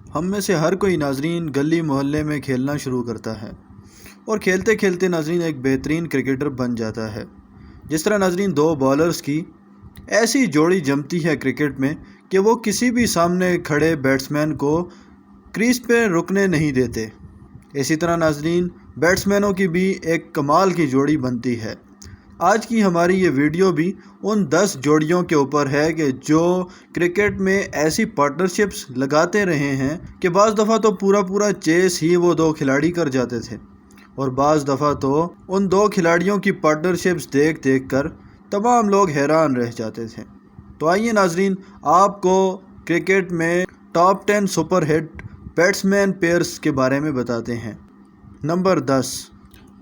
ہم میں سے ہر کوئی ناظرین گلی محلے میں کھیلنا شروع کرتا ہے اور کھیلتے کھیلتے ناظرین ایک بہترین کرکٹر بن جاتا ہے۔ جس طرح ناظرین دو بالرز کی ایسی جوڑی جمتی ہے کرکٹ میں کہ وہ کسی بھی سامنے کھڑے بیٹسمین کو کریز پہ رکنے نہیں دیتے، اسی طرح ناظرین بیٹسمینوں کی بھی ایک کمال کی جوڑی بنتی ہے۔ آج کی ہماری یہ ویڈیو بھی ان 10 جوڑیوں کے اوپر ہے کہ جو کرکٹ میں ایسی پارٹنرشپس لگاتے رہے ہیں کہ بعض دفعہ تو پورا چیس ہی وہ دو کھلاڑی کر جاتے تھے، اور بعض دفعہ تو ان دو کھلاڑیوں کی پارٹنرشپس دیکھ کر تمام لوگ حیران رہ جاتے تھے۔ تو آئیے ناظرین آپ کو کرکٹ میں top 10 super hit batsman pairs کے بارے میں بتاتے ہیں۔ نمبر 10۔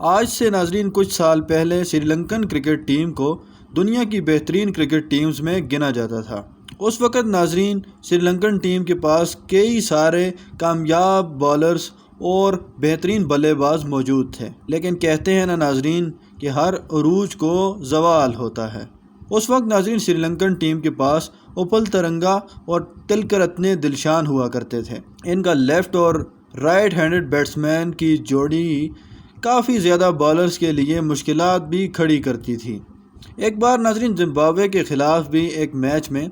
آج سے ناظرین کچھ سال پہلے سری لنکن کرکٹ ٹیم کو دنیا کی بہترین کرکٹ ٹیمز میں گنا جاتا تھا۔ اس وقت ناظرین سری لنکن ٹیم کے پاس کئی سارے کامیاب بالرز اور بہترین بلے باز موجود تھے، لیکن کہتے ہیں نا ناظرین کہ ہر عروج کو زوال ہوتا ہے۔ اس وقت ناظرین سری لنکن ٹیم کے پاس اپل ترنگا اور تلکرتنے دلشان ہوا کرتے تھے۔ ان کا لیفٹ اور رائٹ ہینڈڈ بیٹسمین کی جوڑی کافی زیادہ بالرز کے لیے مشکلات بھی کھڑی کرتی تھی۔ ایک بار ناظرین زمبابوے کے خلاف بھی ایک میچ میں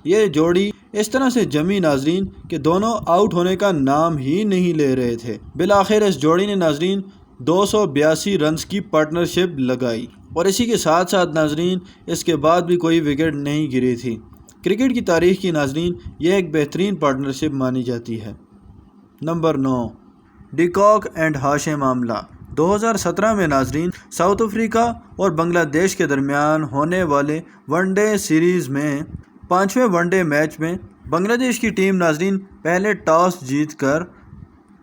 یہ جوڑی اس طرح سے جمی ناظرین کہ دونوں آؤٹ ہونے کا نام ہی نہیں لے رہے تھے۔ بالآخر اس جوڑی نے ناظرین 282 رنز کی پارٹنرشپ لگائی، اور اسی کے ساتھ ناظرین اس کے بعد بھی کوئی وکٹ نہیں گری تھی۔ کرکٹ کی تاریخ کی ناظرین یہ ایک بہترین پارٹنرشپ مانی جاتی ہے۔ نمبر 9۔ ڈی کاک اینڈ ہاشم آملہ۔ 2017 میں ناظرین ساؤتھ افریقہ اور بنگلہ دیش کے درمیان ہونے والے ون ڈے سیریز میں 5ویں ون ڈے میچ میں بنگلہ دیش کی ٹیم ناظرین پہلے ٹاس جیت کر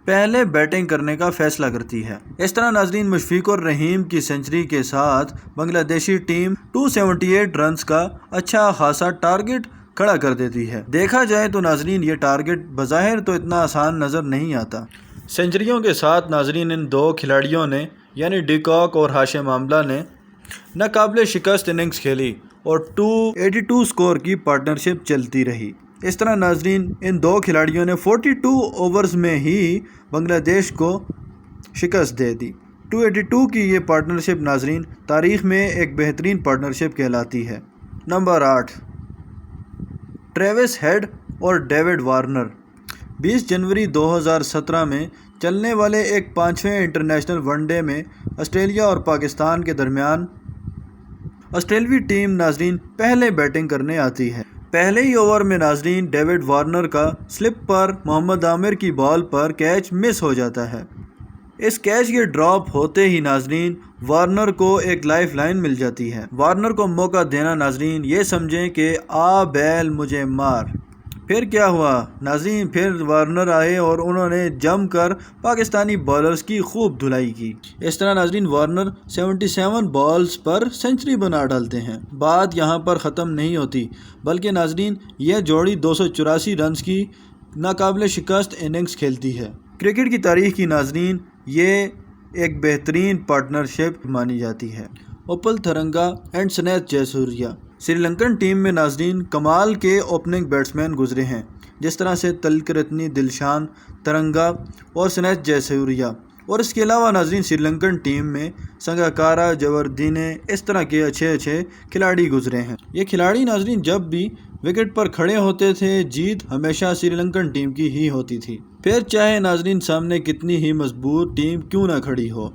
پہلے بیٹنگ کرنے کا فیصلہ کرتی ہے۔ اس طرح ناظرین مشفیق الرحیم کی سنچری کے ساتھ بنگلہ دیشی ٹیم 278 رنز کا اچھا خاصا ٹارگٹ کھڑا کر دیتی ہے۔ دیکھا جائے تو ناظرین یہ ٹارگٹ بظاہر تو اتنا آسان نظر نہیں آتا۔ سنچریوں کے ساتھ ناظرین ان دو کھلاڑیوں نے یعنی ڈی کاک اور ہاشم آملہ نے ناقابل شکست اننگز کھیلی اور 282 سکور کی پارٹنرشپ چلتی رہی۔ اس طرح ناظرین ان دو کھلاڑیوں نے 42 اوورز میں ہی بنگلہ دیش کو شکست دے دی۔ 282 کی یہ پارٹنرشپ ناظرین تاریخ میں ایک بہترین پارٹنرشپ کہلاتی ہے۔ نمبر 8۔ ٹریوس ہیڈ اور ڈیوڈ وارنر۔ 20 جنوری 2017 میں چلنے والے ایک 5ویں انٹرنیشنل ون ڈے میں آسٹریلیا اور پاکستان کے درمیان آسٹریلوی ٹیم ناظرین پہلے بیٹنگ کرنے آتی ہے۔ پہلے ہی اوور میں ناظرین ڈیوڈ وارنر کا سلپ پر محمد عامر کی بال پر کیچ مس ہو جاتا ہے۔ اس کیچ کے ڈراپ ہوتے ہی ناظرین وارنر کو ایک لائف لائن مل جاتی ہے۔ وارنر کو موقع دینا ناظرین یہ سمجھیں کہ آ بیل مجھے مار۔ پھر کیا ہوا ناظرین، پھر وارنر آئے اور انہوں نے جم کر پاکستانی بالرز کی خوب دھلائی کی۔ اس طرح ناظرین وارنر 77 بالز پر سنچری بنا ڈالتے ہیں۔ بات یہاں پر ختم نہیں ہوتی، بلکہ ناظرین یہ جوڑی 284 رنز کی ناقابل شکست اننگز کھیلتی ہے۔ کرکٹ کی تاریخ کی ناظرین یہ ایک بہترین پارٹنرشپ مانی جاتی ہے۔ Upul Tharanga and Sanath Jayasuriya. Sri Lankan team میں ناظرین کمال کے اوپننگ بیٹسمین گزرے ہیں، جس طرح سے تلکرتنی دلشان ترنگا اور سنیتھ جے سوریا، اور اس کے علاوہ ناظرین سری لنکن ٹیم میں سنگاکارا جوردینے اس طرح کے اچھے کھلاڑی گزرے ہیں۔ یہ کھلاڑی ناظرین جب بھی وکٹ پر کھڑے ہوتے تھے جیت ہمیشہ سری لنکن ٹیم کی ہی ہوتی تھی، پھر چاہے ناظرین سامنے کتنی ہی مضبوط ٹیم کیوں نہ کھڑی ہو۔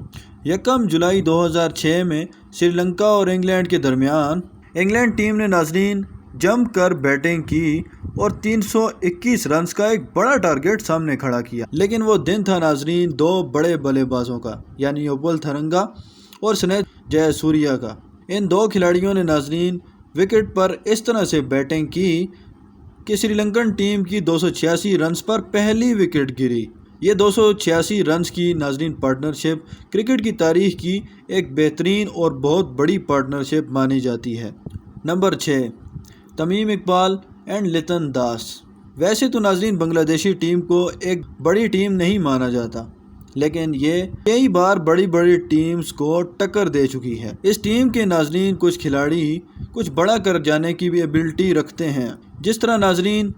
1 جولائی 2006 میں سری لنکا اور انگلینڈ کے درمیان انگلینڈ ٹیم نے ناظرین جم کر بیٹنگ کی اور 321 رنز کا ایک بڑا ٹارگٹ سامنے کھڑا کیا، لیکن وہ دن تھا ناظرین دو بڑے بلے بازوں کا یعنی اپل تھرنگا اور سنیتھ جے سوریا کا۔ ان دو کھلاڑیوں نے ناظرین وکٹ پر اس طرح سے بیٹنگ کی کہ سری لنکن ٹیم کی 286 رنز پر پہلی وکٹ گری۔ یہ 286 رنز کی ناظرین پارٹنرشپ کرکٹ کی تاریخ کی ایک بہترین اور بہت بڑی پارٹنرشپ مانی جاتی ہے۔ نمبر 6۔ تمیم اقبال اینڈ لتن داس۔ ویسے تو ناظرین بنگلہ دیشی ٹیم کو ایک بڑی ٹیم نہیں مانا جاتا، لیکن یہ کئی بار بڑی ٹیمز کو ٹکر دے چکی ہے۔ اس ٹیم کے ناظرین کچھ کھلاڑی کچھ بڑا کر جانے کی بھی ایبلٹی رکھتے ہیں، جس طرح ناظرین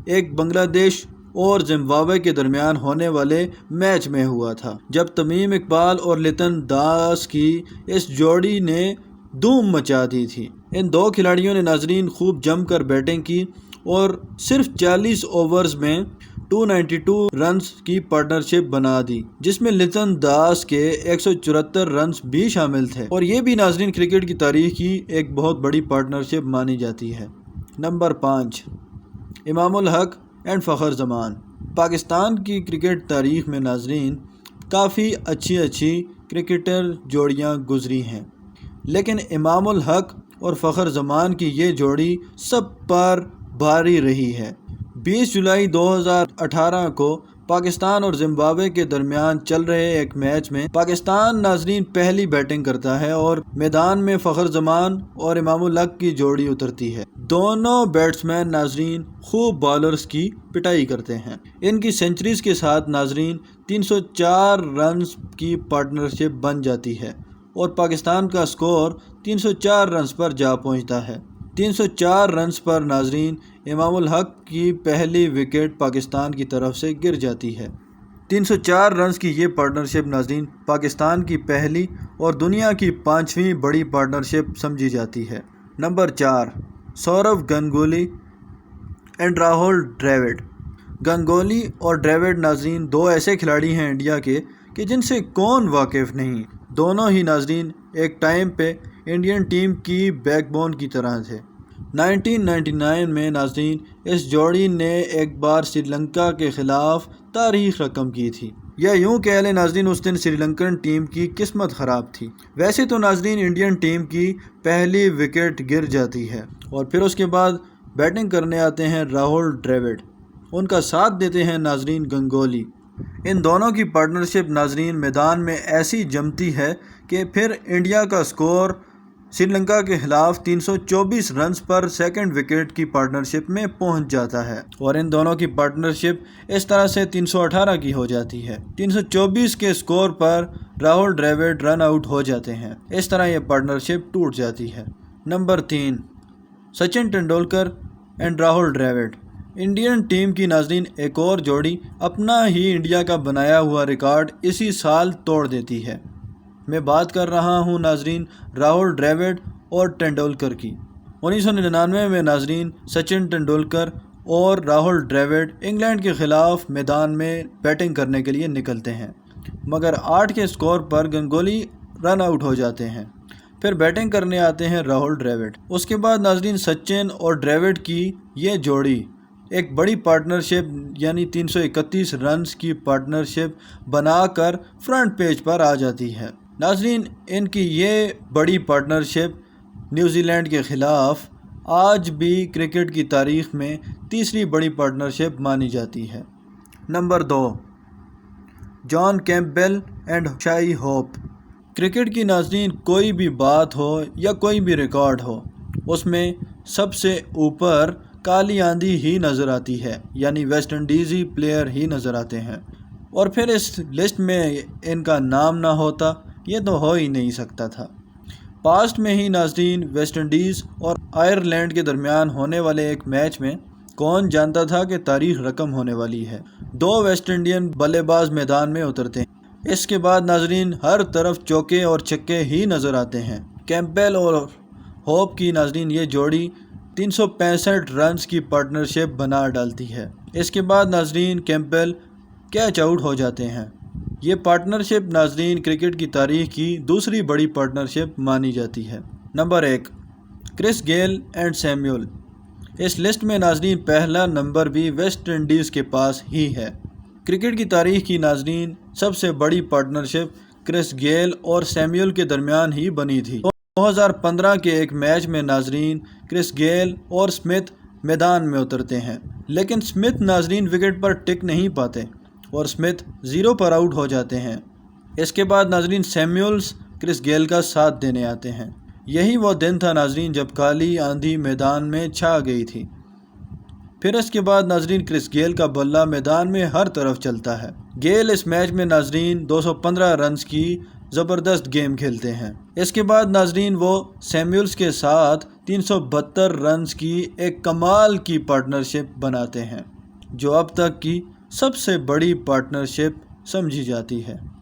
ایک بنگلہ دیش اور زمبابوے کے درمیان ہونے والے میچ میں ہوا تھا، جب تمیم اقبال اور لتن داس کی اس جوڑی نے دھوم مچا دی تھی۔ ان دو کھلاڑیوں نے ناظرین خوب جم کر بیٹنگ کی اور صرف 40 اوورز میں 292 رنز کی پارٹنرشپ بنا دی، جس میں لتن داس کے 174 رنز بھی شامل تھے، اور یہ بھی ناظرین کرکٹ کی تاریخ کی ایک بہت بڑی پارٹنرشپ مانی جاتی ہے۔ نمبر 5، امام الحق اینڈ فخر زمان۔ پاکستان کی کرکٹ تاریخ میں ناظرین کافی اچھی کرکٹر جوڑیاں گزری ہیں، لیکن امام الحق اور فخر زمان کی یہ جوڑی سب پر بھاری رہی ہے۔ 20 جولائی 2018 کو پاکستان اور زمبابوے کے درمیان چل رہے ایک میچ میں پاکستان ناظرین پہلی بیٹنگ کرتا ہے اور میدان میں فخر زمان اور امام الحق کی جوڑی اترتی ہے۔ دونوں بیٹسمین ناظرین خوب بالرز کی پٹائی کرتے ہیں۔ ان کی سنچریز کے ساتھ ناظرین 304 رنز کی پارٹنرشپ بن جاتی ہے اور پاکستان کا سکور 304 رنز پر جا پہنچتا ہے۔ 304 رنز پر ناظرین امام الحق کی پہلی وکٹ پاکستان کی طرف سے گر جاتی ہے۔ 304 رنز کی یہ پارٹنرشپ ناظرین پاکستان کی پہلی اور دنیا کی 5ویں بڑی پارٹنرشپ سمجھی جاتی ہے۔ Number 4، Sourav Ganguly and Rahul Dravid. گنگولی اور ڈراوڈ ناظرین دو ایسے کھلاڑی ہیں انڈیا کے کہ جن سے کون واقف نہیں۔ دونوں ہی ناظرین ایک ٹائم پہ انڈین ٹیم کی بیک بون کی طرح تھے۔ 1999 میں ناظرین اس جوڑی نے ایک بار سری لنکا کے خلاف تاریخ رقم کی تھی، یا یوں کہہ لیں ناظرین اس دن سری لنکن ٹیم کی قسمت خراب تھی۔ ویسے تو ناظرین انڈین ٹیم کی پہلی وکٹ گر جاتی ہے اور پھر اس کے بعد بیٹنگ کرنے آتے ہیں راہل ڈراوڈ، ان کا ساتھ دیتے ہیں ناظرین گنگولی۔ ان دونوں کی پارٹنرشپ ناظرین میدان میں ایسی جمتی ہے کہ پھر انڈیا کا سکور سری لنکا کے خلاف 324 رنز پر سیکنڈ وکٹ کی پارٹنرشپ میں پہنچ جاتا ہے، اور ان دونوں کی پارٹنرشپ اس طرح سے 318 کی ہو جاتی ہے۔ 324 کے سکور پر راہل ڈراوڈ رن آؤٹ ہو جاتے ہیں، اس طرح یہ پارٹنرشپ ٹوٹ جاتی ہے۔ Number 3، Sachin Tendulkar and Rahul Dravid. Indian team کی ناظرین ایک اور جوڑی اپنا ہی انڈیا کا بنایا ہوا ریکارڈ اسی سال توڑ دیتی ہے۔ میں بات کر رہا ہوں ناظرین راہل ڈراوڈ اور ٹنڈولکر کی۔ 1999 میں ناظرین سچن ٹنڈولکر اور راہل ڈراوڈ انگلینڈ کے خلاف میدان میں بیٹنگ کرنے کے لیے نکلتے ہیں، مگر 8 کے سکور پر گنگولی رن آؤٹ ہو جاتے ہیں۔ پھر بیٹنگ کرنے آتے ہیں راہل ڈراوڈ۔ اس کے بعد ناظرین سچن اور ڈراوڈ کی یہ جوڑی ایک بڑی پارٹنرشپ یعنی 331 رنز کی پارٹنرشپ بنا کر فرنٹ پیج پر آ جاتی ہے۔ ناظرین ان کی یہ بڑی پارٹنرشپ نیوزی لینڈ کے خلاف آج بھی کرکٹ کی تاریخ میں تیسری بڑی پارٹنرشپ مانی جاتی ہے۔ Number 2، John Campbell and Shai Hope. Cricket کی ناظرین کوئی بھی بات ہو یا کوئی بھی ریکارڈ ہو، اس میں سب سے اوپر کالی آندھی ہی نظر آتی ہے، یعنی ویسٹ انڈیزی پلیئر ہی نظر آتے ہیں، اور پھر اس لسٹ میں ان کا نام نہ ہوتا یہ تو ہو ہی نہیں سکتا تھا۔ پاسٹ میں ہی ناظرین ویسٹ انڈیز اور آئرلینڈ کے درمیان ہونے والے ایک میچ میں کون جانتا تھا کہ تاریخ رقم ہونے والی ہے۔ 2 ویسٹ انڈین بلے باز میدان میں اترتے ہیں، اس کے بعد ناظرین ہر طرف چوکے اور چھکے ہی نظر آتے ہیں۔ کیمپبیل اور ہوپ کی ناظرین یہ جوڑی 365 رنز کی پارٹنرشپ بنا ڈالتی ہے۔ اس کے بعد ناظرین کیمپبیل کیچ آؤٹ ہو جاتے ہیں۔ یہ پارٹنرشپ ناظرین کرکٹ کی تاریخ کی دوسری بڑی پارٹنرشپ مانی جاتی ہے۔ Number 1، Chris Gayle and Samuels. اس لسٹ میں ناظرین پہلا نمبر بھی ویسٹ انڈیز کے پاس ہی ہے۔ کرکٹ کی تاریخ کی ناظرین سب سے بڑی پارٹنرشپ کرس گیل اور سیموئل کے درمیان ہی بنی تھی۔ 2015 کے ایک میچ میں ناظرین کرس گیل اور سمتھ میدان میں اترتے ہیں، لیکن سمتھ ناظرین وکٹ پر ٹک نہیں پاتے اور سمتھ 0 پر آؤٹ ہو جاتے ہیں۔ اس کے بعد ناظرین سیموئلز کرس گیل کا ساتھ دینے آتے ہیں۔ یہی وہ دن تھا ناظرین جب کالی آندھی میدان میں چھا گئی تھی۔ پھر اس کے بعد ناظرین کرس گیل کا بلہ میدان میں ہر طرف چلتا ہے۔ گیل اس میچ میں ناظرین 215 رنز کی زبردست گیم کھیلتے ہیں۔ اس کے بعد ناظرین وہ سیموئلز کے ساتھ 372 رنز کی ایک کمال کی پارٹنرشپ بناتے ہیں۔ جو اب تک کی سب سے بڑی پارٹنرشپ سمجھی جاتی ہے۔